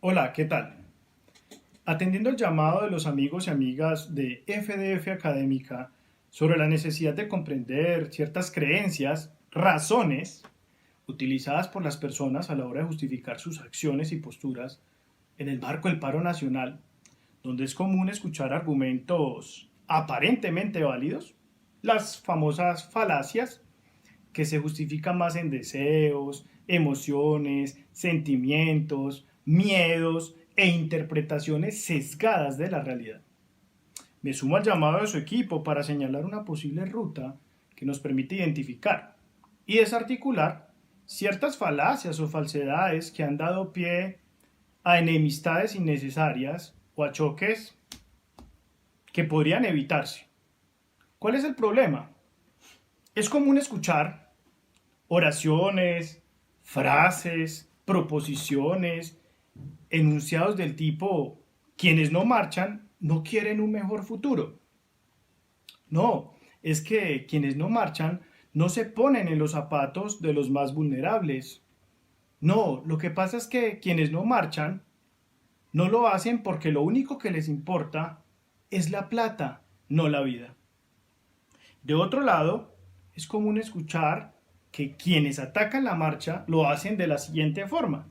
Hola, ¿qué tal? Atendiendo el llamado de los amigos y amigas de FDF Académica sobre la necesidad de comprender ciertas creencias, razones utilizadas por las personas a la hora de justificar sus acciones y posturas en el marco del paro nacional, donde es común escuchar argumentos aparentemente válidos, las famosas falacias que se justifican más en deseos, emociones, sentimientos, miedos e interpretaciones sesgadas de la realidad. Me sumo al llamado de su equipo para señalar una posible ruta que nos permite identificar y desarticular ciertas falacias o falsedades que han dado pie a enemistades innecesarias o a choques que podrían evitarse. ¿Cuál es el problema? Es común escuchar oraciones, frases, proposiciones, enunciados del tipo, quienes no marchan no quieren un mejor futuro. No, es que quienes no marchan no se ponen en los zapatos de los más vulnerables. No, lo que pasa es que quienes no marchan no lo hacen porque lo único que les importa es la plata, no la vida. De otro lado, es común escuchar que quienes atacan la marcha lo hacen de la siguiente forma.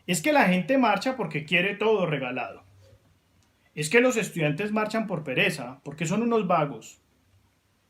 Es que la gente marcha porque quiere todo regalado. Es que los estudiantes marchan por pereza, porque son unos vagos.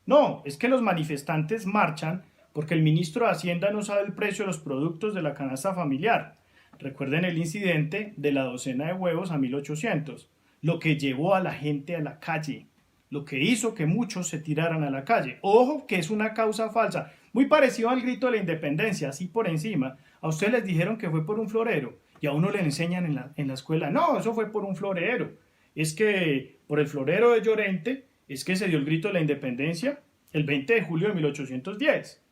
No, es que los manifestantes marchan porque el ministro de Hacienda no sabe el precio de los productos de la canasta familiar. Recuerden el incidente de la docena de huevos a 1800, lo que llevó a la gente a la calle, lo que hizo que muchos se tiraran a la calle. Ojo que es una causa falsa, muy parecido al grito de la independencia, así por encima. A ustedes les dijeron que fue por un florero y a uno le enseñan en la escuela, no, eso fue por un florero. Es que por el florero de Llorente es que se dio el grito de la independencia el 20 de julio de 1810.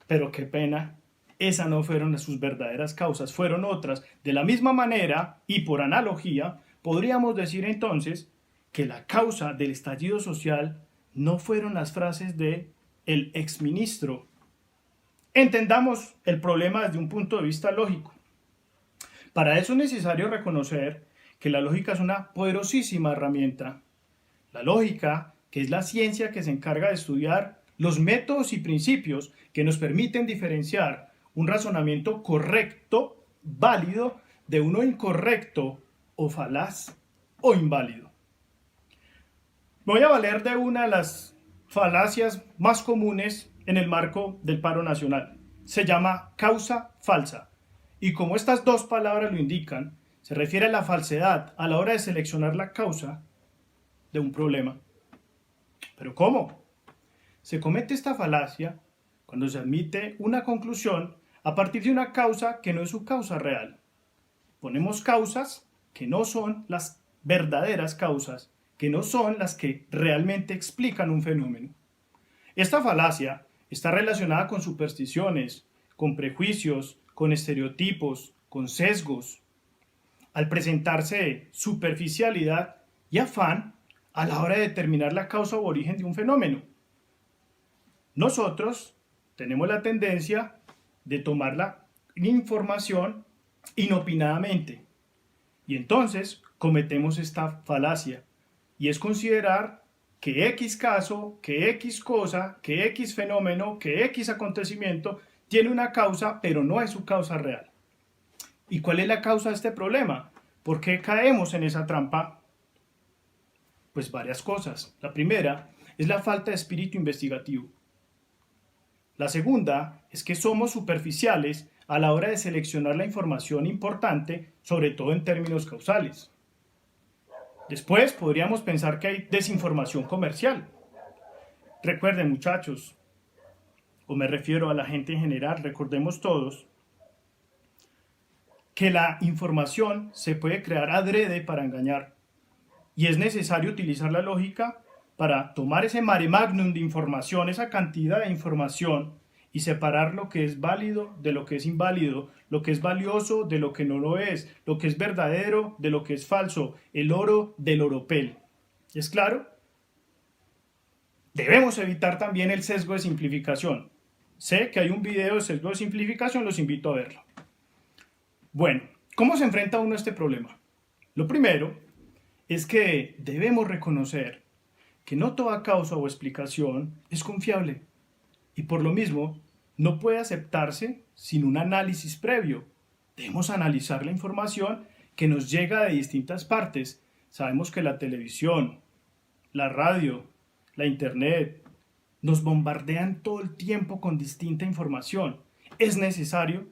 Pero qué pena, esas no fueron sus verdaderas causas, fueron otras. De la misma manera, y por analogía, podríamos decir entonces que la causa del estallido social no fueron las frases de el exministro. Entendamos el problema desde un punto de vista lógico. Para eso es necesario reconocer que la lógica es una poderosísima herramienta. La lógica, que es la ciencia que se encarga de estudiar los métodos y principios que nos permiten diferenciar un razonamiento correcto, válido, de uno incorrecto o falaz o inválido. Me voy a valer de una de las falacias más comunes en el marco del paro nacional. Se llama causa falsa. Y como estas dos palabras lo indican, se refiere a la falsedad a la hora de seleccionar la causa de un problema. ¿Pero cómo? Se comete esta falacia cuando se admite una conclusión a partir de una causa que no es su causa real. Ponemos causas que no son las verdaderas causas, que no son las que realmente explican un fenómeno. Esta falacia está relacionada con supersticiones, con prejuicios, con estereotipos, con sesgos. Al presentarse superficialidad y afán a la hora de determinar la causa o origen de un fenómeno. Nosotros tenemos la tendencia de tomar la información inopinadamente y entonces cometemos esta falacia y es considerar que X caso, que X cosa, que X fenómeno, que X acontecimiento tiene una causa, pero no es su causa real. ¿Y cuál es la causa de este problema? ¿Por qué caemos en esa trampa? Pues varias cosas. La primera es la falta de espíritu investigativo. La segunda es que somos superficiales a la hora de seleccionar la información importante, sobre todo en términos causales. Después podríamos pensar que hay desinformación comercial. Recuerden, muchachos, o me refiero a la gente en general, recordemos todos que la información se puede crear adrede para engañar y es necesario utilizar la lógica para tomar ese mare magnum de información, esa cantidad de información y separar lo que es válido de lo que es inválido, lo que es valioso de lo que no lo es, lo que es verdadero de lo que es falso, el oro del oropel. ¿Es claro? Debemos evitar también el sesgo de simplificación. Sé que hay un video de sesgo de simplificación, los invito a verlo. Bueno, ¿Cómo se enfrenta uno a este problema? Lo primero es que debemos reconocer que no toda causa o explicación es confiable y por lo mismo no puede aceptarse sin un análisis previo. Debemos analizar la información que nos llega de distintas partes. Sabemos que la televisión, la radio, la internet nos bombardean todo el tiempo con distinta información. Es necesario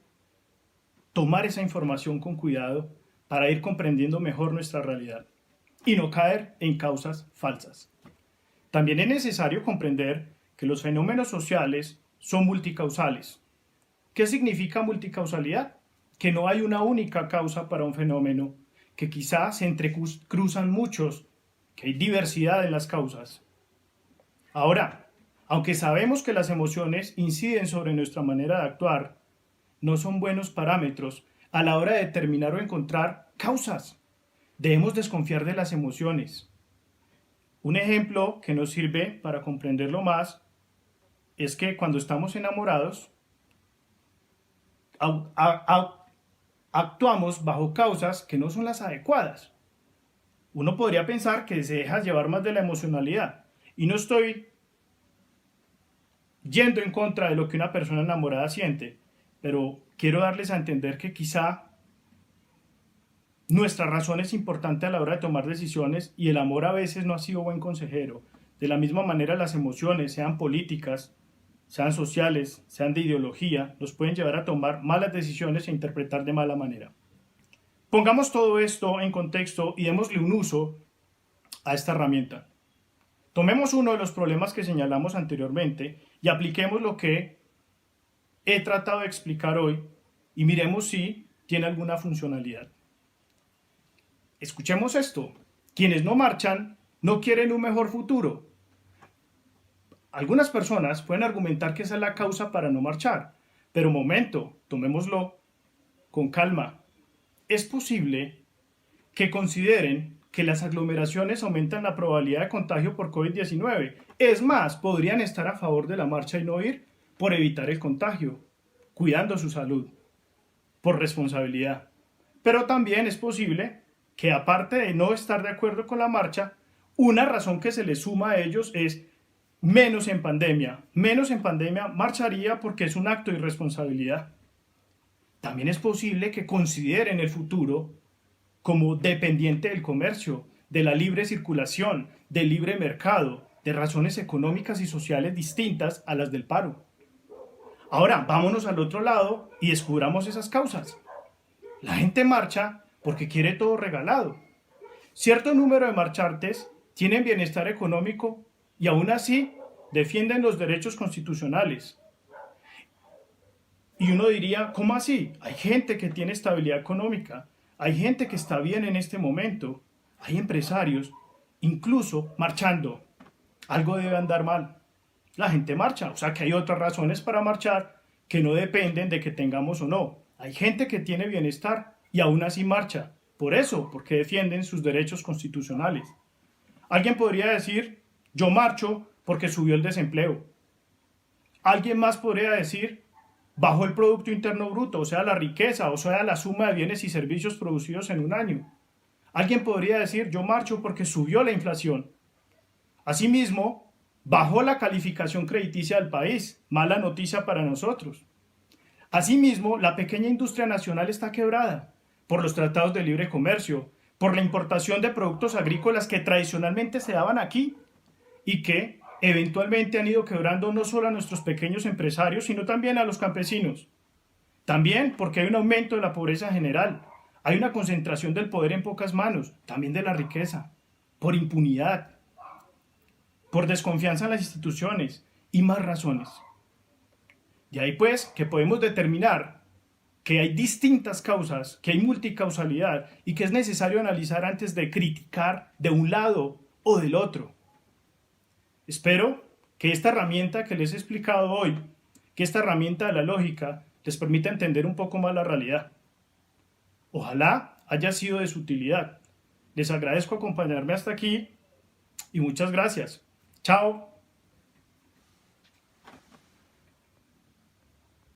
tomar esa información con cuidado para ir comprendiendo mejor nuestra realidad y no caer en causas falsas. También es necesario comprender que los fenómenos sociales son multicausales. ¿Qué significa multicausalidad? Que no hay una única causa para un fenómeno, que quizás se entrecruzan muchos, que hay diversidad en las causas. Ahora, aunque sabemos que las emociones inciden sobre nuestra manera de actuar, no son buenos parámetros a la hora de determinar o encontrar causas. Debemos desconfiar de las emociones. Un ejemplo que nos sirve para comprenderlo más es que cuando estamos enamorados, actuamos bajo causas que no son las adecuadas. Uno podría pensar que se deja llevar más de la emocionalidad. Y no estoy yendo en contra de lo que una persona enamorada siente, pero quiero darles a entender que quizá nuestra razón es importante a la hora de tomar decisiones y el amor a veces no ha sido buen consejero. De la misma manera las emociones, sean políticas, sean sociales, sean de ideología, nos pueden llevar a tomar malas decisiones e interpretar de mala manera. Pongamos todo esto en contexto y démosle un uso a esta herramienta. Tomemos uno de los problemas que señalamos anteriormente y apliquemos lo que he tratado de explicar hoy y miremos si tiene alguna funcionalidad. Escuchemos esto. Quienes no marchan no quieren un mejor futuro. Algunas personas pueden argumentar que esa es la causa para no marchar, pero momento, tomémoslo con calma. Es posible que consideren que las aglomeraciones aumentan la probabilidad de contagio por COVID-19. Es más, podrían estar a favor de la marcha y no ir por evitar el contagio, cuidando su salud, por responsabilidad. Pero también es posible que aparte de no estar de acuerdo con la marcha, una razón que se le suma a ellos es menos en pandemia. Menos en pandemia marcharía porque es un acto de irresponsabilidad. También es posible que consideren el futuro como dependiente del comercio, de la libre circulación, del libre mercado, de razones económicas y sociales distintas a las del paro. Ahora, vámonos al otro lado y descubramos esas causas. La gente marcha porque quiere todo regalado. Cierto número de marchantes tienen bienestar económico y aún así defienden los derechos constitucionales. Y uno diría, ¿cómo así? Hay gente que tiene estabilidad económica, hay gente que está bien en este momento, hay empresarios, incluso marchando. Algo debe andar mal. La gente marcha, o sea que hay otras razones para marchar que no dependen de que tengamos o no. Hay gente que tiene bienestar y aún así marcha. Por eso, porque defienden sus derechos constitucionales. Alguien podría decir, yo marcho porque subió el desempleo. Alguien más podría decir, bajó el Producto Interno Bruto, o sea, la riqueza, o sea, la suma de bienes y servicios producidos en un año. Alguien podría decir, yo marcho porque subió la inflación. Asimismo, bajó la calificación crediticia del país, mala noticia para nosotros. Asimismo, la pequeña industria nacional está quebrada por los tratados de libre comercio, por la importación de productos agrícolas que tradicionalmente se daban aquí y que eventualmente han ido quebrando no solo a nuestros pequeños empresarios, sino también a los campesinos. También porque hay un aumento de la pobreza general, hay una concentración del poder en pocas manos, también de la riqueza, por impunidad, por desconfianza en las instituciones y más razones. De ahí pues que podemos determinar que hay distintas causas, que hay multicausalidad y que es necesario analizar antes de criticar de un lado o del otro. Espero que esta herramienta que les he explicado hoy, que esta herramienta de la lógica, les permita entender un poco más la realidad. Ojalá haya sido de su utilidad. Les agradezco acompañarme hasta aquí y muchas gracias. Chao.